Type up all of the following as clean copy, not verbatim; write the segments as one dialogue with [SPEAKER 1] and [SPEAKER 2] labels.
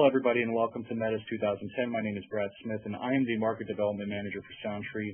[SPEAKER 1] everybody, and welcome to METOS 2010. My name is Brad Smith, and I am the Market Development Manager for Soundtree.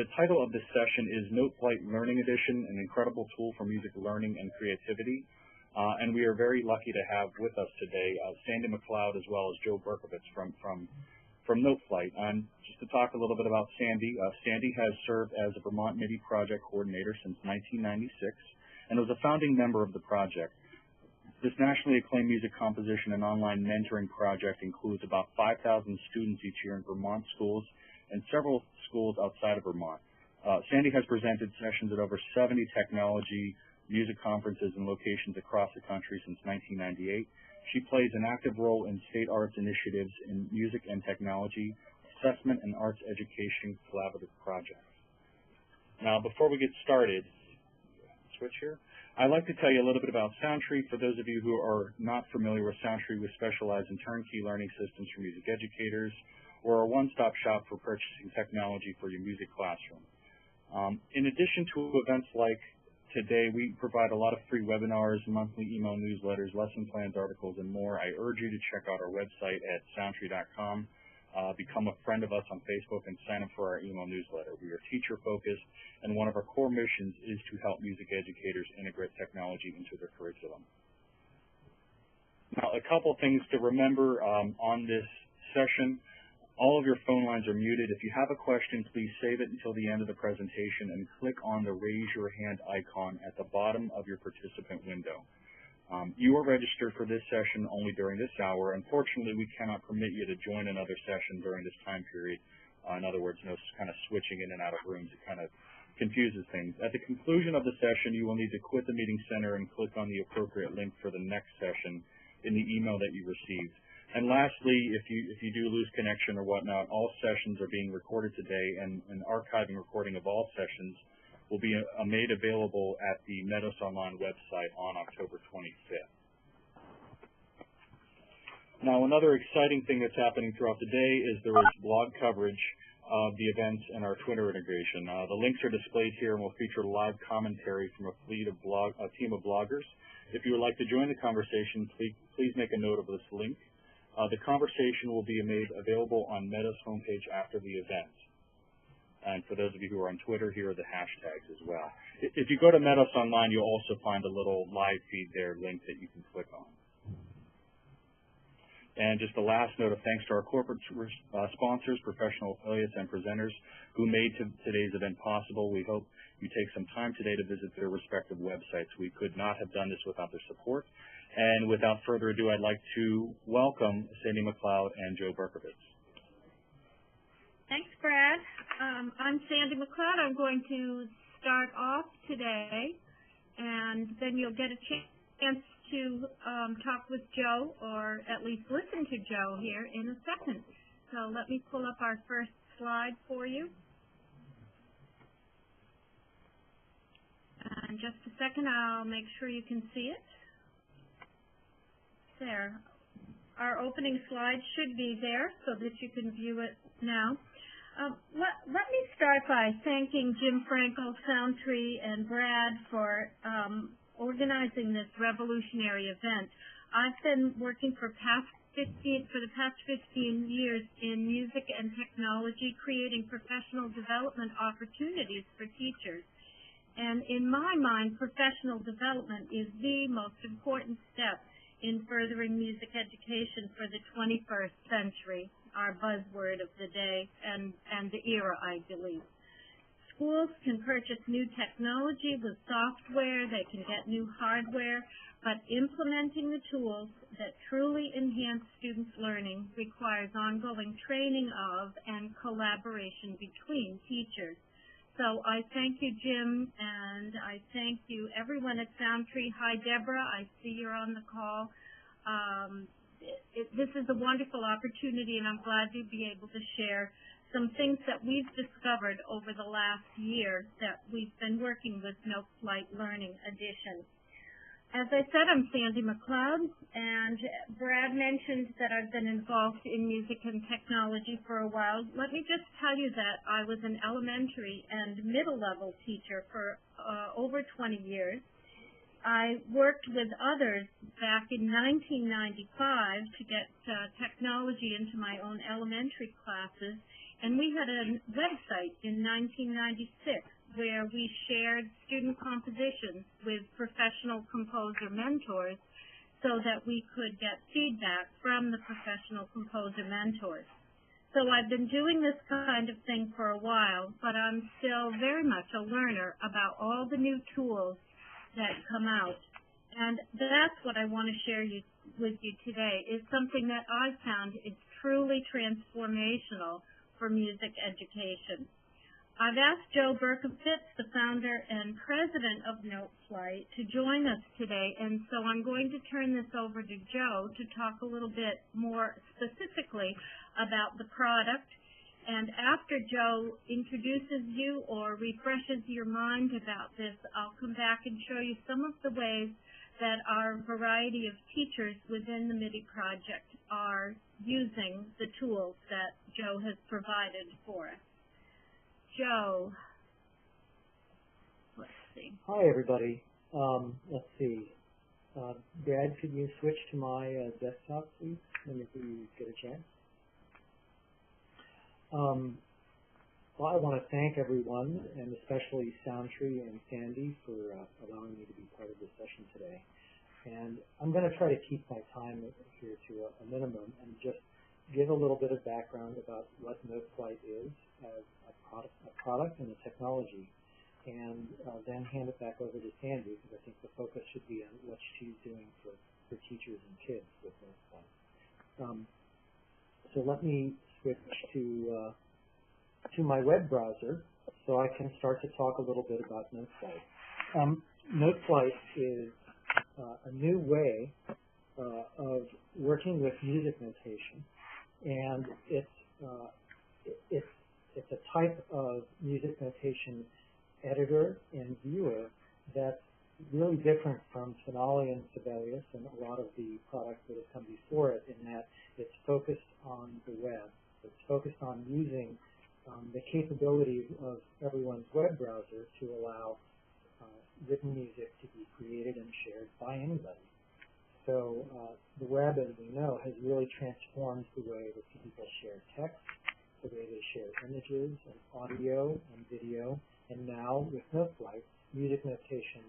[SPEAKER 1] The title of this session is Noteflight Learning Edition, an incredible tool for music learning and creativity. And we are very lucky to have with us today Sandi MacLeod as well as Joe Berkovitz from Noteflight. Just to talk a little bit about Sandi, Sandi has served as a Vermont MIDI project coordinator since 1996 and was a founding member of the project. This nationally acclaimed music composition and online mentoring project includes about 5,000 students each year in Vermont schools and several schools outside of Vermont. Sandi has presented sessions at over 70 technology music conferences and locations across the country since 1998. She plays an active role in state arts initiatives in music and technology, assessment, and arts education collaborative projects. Now, before we get started, switch here. I'd like to tell you a little bit about Soundtree. For those of you who are not familiar with Soundtree, we specialize in turnkey learning systems for music educators, or a one-stop shop for purchasing technology for your music classroom. In addition to events like today, we provide a lot of free webinars, monthly email newsletters, lesson plans, articles, and more. I urge you to check out our website at soundtree.com. Become a friend of us on Facebook and sign up for our email newsletter. We are teacher-focused, and one of our core missions is to help music educators integrate technology into their curriculum. Now, a couple things to remember on this session. All of your phone lines are muted. If you have a question, please save it until the end of the presentation and click on the raise your hand icon at the bottom of your participant window. You are registered for this session only during this hour. Unfortunately, we cannot permit you to join another session during this time period. In other words, no kind of switching in and out of rooms. It kind of confuses things. At the conclusion of the session, you will need to quit the meeting center and click on the appropriate link for the next session in the email that you received. And lastly, if you do lose connection or whatnot, all sessions are being recorded today, and an archiving recording of all sessions will be made available at the METOS Online website on October 25th. Now, another exciting thing that's happening throughout the day is there is blog coverage of the events and our Twitter integration. The links are displayed here and will feature live commentary from a team of bloggers. If you would like to join the conversation, please make a note of this link. The conversation will be made available on METOS homepage after the event. And for those of you who are on Twitter, here are the hashtags as well. If you go to METOS Online, you'll also find a little live feed there, link that you can click on. And just a last note of thanks to our corporate sponsors, professional affiliates, and presenters who made today's event possible. We hope you take some time today to visit their respective websites. We could not have done this without their support. And without further ado, I'd like to welcome Sandi MacLeod and Joe Berkovitz.
[SPEAKER 2] Thanks, Brad. I'm Sandi MacLeod. I'm going to start off today, and then you'll get a chance to talk with Joe, or at least listen to Joe here in a second. So let me pull up our first slide for you. And just a second, I'll make sure you can see it. There. Our opening slide should be there so that you can view it now. Let me start by thanking Jim Frankel, Soundtree, and Brad for organizing this revolutionary event. I've been working for the past 15 years in music and technology, creating professional development opportunities for teachers. And in my mind, professional development is the most important step in furthering music education for the 21st century, our buzzword of the day and the era, I believe. Schools can purchase new technology with software, they can get new hardware, but implementing the tools that truly enhance students' learning requires ongoing training of and collaboration between teachers. So I thank you, Jim, and I thank you, everyone at Soundtree. Hi, Deborah. I see you're on the call. This is a wonderful opportunity, and I'm glad to be able to share some things that we've discovered over the last year that we've been working with Noteflight Learning Edition. As I said, I'm Sandi MacLeod, and Brad mentioned that I've been involved in music and technology for a while. Let me just tell you that I was an elementary and middle-level teacher for over 20 years. I worked with others back in 1995 to get technology into my own elementary classes, and we had a website in 1996 where we shared student compositions with professional composer mentors so that we could get feedback from the professional composer mentors. So I've been doing this kind of thing for a while, but I'm still very much a learner about all the new tools that come out. And that's what I want to share with you today, is something that I've found is truly transformational for music education. I've asked Joe Berkovitz, the founder and president of Noteflight, to join us today, and so I'm going to turn this over to Joe to talk a little bit more specifically about the product. And after Joe introduces you or refreshes your mind about this, I'll come back and show you some of the ways that our variety of teachers within the MIDI project are using the tools that Joe has provided for us. Joe, let's see.
[SPEAKER 3] Hi, everybody. Let's see. Brad, could you switch to my desktop, please, when you get a chance? Well, I want to thank everyone, and especially Soundtree and Sandi, for allowing me to be part of this session today. And I'm going to try to keep my time here to a minimum and just give a little bit of background about what Noteflight is as a product and a technology, and then hand it back over to Sandi, because I think the focus should be on what she's doing for teachers and kids with Noteflight. So let me switch to my web browser so I can start to talk a little bit about Noteflight. Noteflight is a new way of working with music notation, and it's a type of music notation editor and viewer that's really different from Sonali and Sibelius and a lot of the products that have come before it, in that it's focused on the web. It's focused on using the capabilities of everyone's web browser to allow written music to be created and shared by anybody. So the web, as we know, has really transformed the way that people share text, the way they share images and audio and video, and now with Noteflight, music notation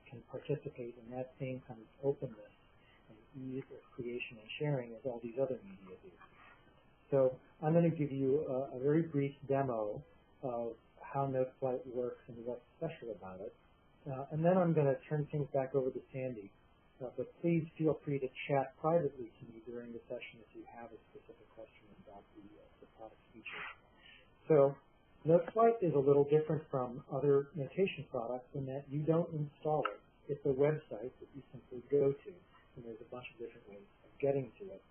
[SPEAKER 3] can participate in that same kind of openness and ease of creation and sharing as all these other media do. So I'm going to give you a very brief demo of how Noteflight works and what's special about it, and then I'm going to turn things back over to Sandi. But please feel free to chat privately to me during the session if you have a specific question about the product features. So Noteflight is a little different from other notation products in that you don't install it. It's a website that you simply go to, and there's a bunch of different ways of getting to it.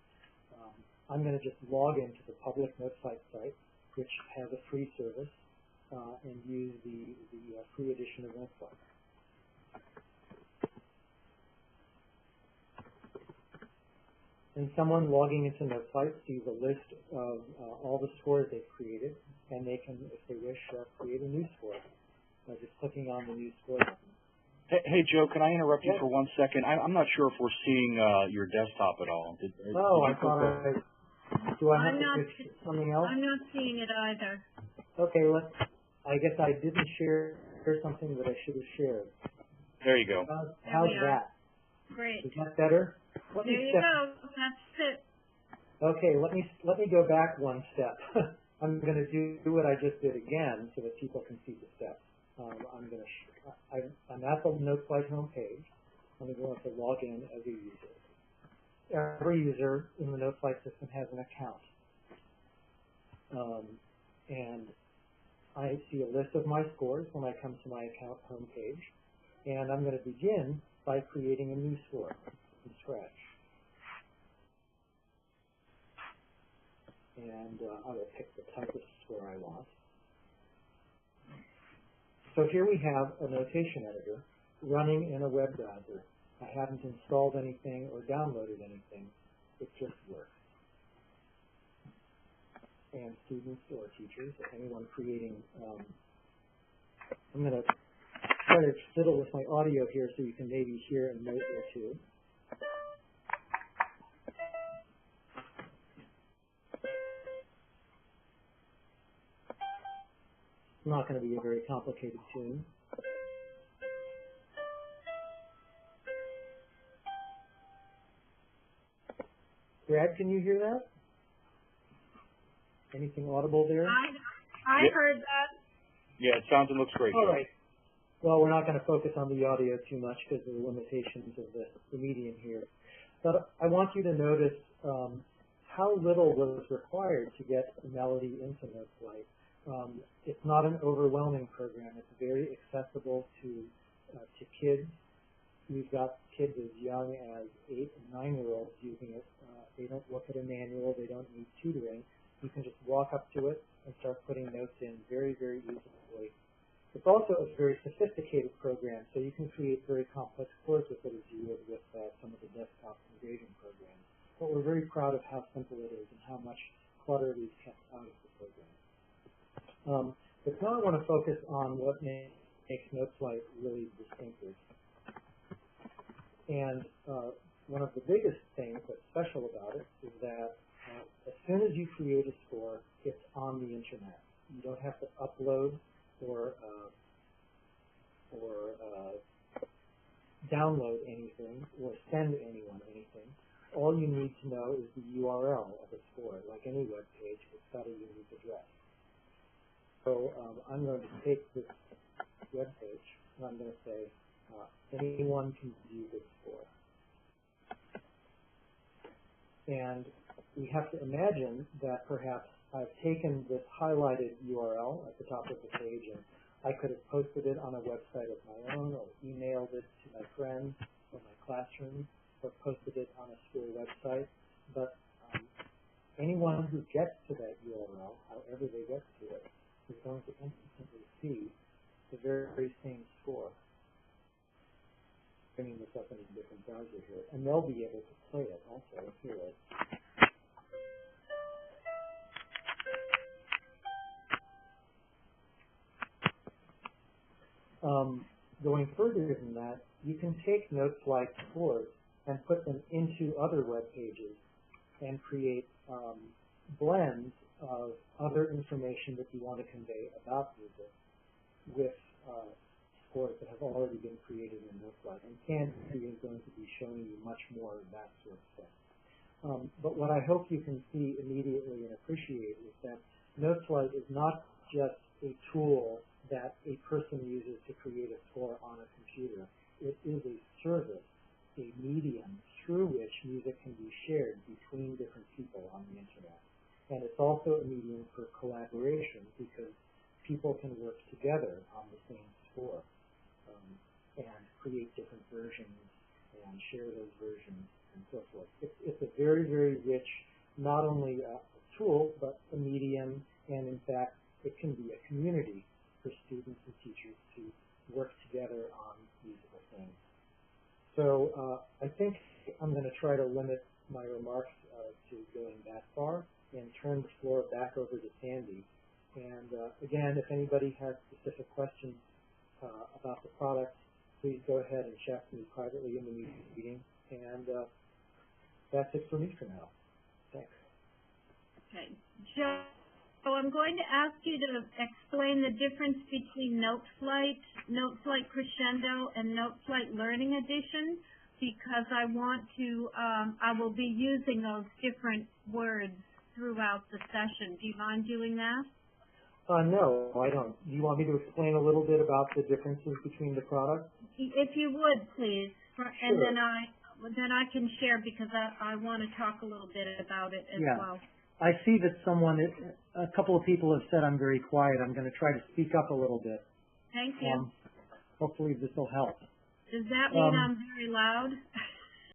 [SPEAKER 3] I'm going to just log into the public Noteflight site, which has a free service, and use the free edition of Noteflight. And someone logging into Noteflight sees a list of all the scores they've created, and they can, if they wish, create a new score by just clicking on the new score button.
[SPEAKER 1] Hey, Joe, can I interrupt you for 1 second? I'm not sure if we're seeing your desktop at all.
[SPEAKER 3] I thought do I have to switch to something else?
[SPEAKER 2] I'm not seeing it either.
[SPEAKER 3] Okay, I guess I didn't share something that I should have shared.
[SPEAKER 1] There you go.
[SPEAKER 3] How's that?
[SPEAKER 2] Great.
[SPEAKER 3] Is that better?
[SPEAKER 2] There you go. That's it.
[SPEAKER 3] Okay, let me go back one step. I'm going to do what I just did again so that people can see the steps. I'm at the Noteflight homepage. I'm going to log in as a user. Every user in the Noteflight system has an account. And I see a list of my scores when I come to my account homepage. And I'm going to begin by creating a new score from scratch. And I will pick the type of score I want. So here we have a notation editor running in a web browser. I haven't installed anything or downloaded anything. It just works. And students or teachers or anyone creating, I'm going to try to fiddle with my audio here so you can maybe hear a note or two. It's not going to be a very complicated tune. Brad, can you hear that? Anything audible there?
[SPEAKER 2] I
[SPEAKER 1] Yep.
[SPEAKER 2] heard that.
[SPEAKER 1] Yeah, it sounds and looks great.
[SPEAKER 3] All right. Well, we're not going to focus on the audio too much because of the limitations of the medium here. But I want you to notice how little was required to get a melody into Noteflight. It's not an overwhelming program. It's very accessible to kids. We've got kids as young as 8 and 9-year-olds using it. They don't look at a manual. They don't need tutoring. You can just walk up to it and start putting notes in very, very easily. It's also a very sophisticated program, so you can create very complex scores with it as you would with some of the desktop engraving programs. But we're very proud of how simple it is and how much clutter we've kept out of the program. But now I want to focus on what makes Noteflight really distinctive. And one of the biggest things that's special about it is that as soon as you create a score, it's on the internet. You don't have to upload or download anything or send anyone anything. All you need to know is the URL of a score. Like any web page, it's got a unique address. So I'm going to take this web page and I'm going to say anyone can view this score. And we have to imagine that perhaps I've taken this highlighted URL at the top of the page and I could have posted it on a website of my own or emailed it to my friends or my classroom or posted it on a school website. But anyone who gets to that URL, however they get to it, is going to instantly see the very same score. Bringing this up in a different browser here, and they'll be able to play it also, hear it. Going further than that, you can take Noteflight scores and put them into other web pages and create blends of other information that you want to convey about music with scores that have already been created in Noteflight. And Sandi is going to be showing you much more of that sort of thing. But what I hope you can see immediately and appreciate is that Noteflight is not just a tool that a person uses to create a score on a computer. It is a service, a medium through which music can be shared between different people on the internet. And it's also a medium for collaboration because people can work together on the same score and create different versions and share those versions and so forth. It's a very, very rich, not only a tool, but a medium, and in fact, it can be a community for students and teachers to work together on musical things. So I think I'm going to try to limit my remarks to going that far and turn the floor back over to Sandi. And again, if anybody has specific questions about the product, please go ahead and chat to me privately in the meeting. And that's it for me for now. Thanks.
[SPEAKER 2] Okay. Joe, so I'm going to ask you to explain the difference between Noteflight Crescendo, and Noteflight Learning Edition, because I will be using those different words throughout the session. Do you mind doing that?
[SPEAKER 3] No, I don't. Do you want me to explain a little bit about the differences between the products?
[SPEAKER 2] If you would, please.
[SPEAKER 3] Sure.
[SPEAKER 2] And then I can share because I want to talk a little bit about it as well.
[SPEAKER 3] I see that a couple of people have said I'm very quiet. I'm going to try to speak up a little bit.
[SPEAKER 2] Thank you.
[SPEAKER 3] Hopefully this will help.
[SPEAKER 2] Does that mean I'm very loud?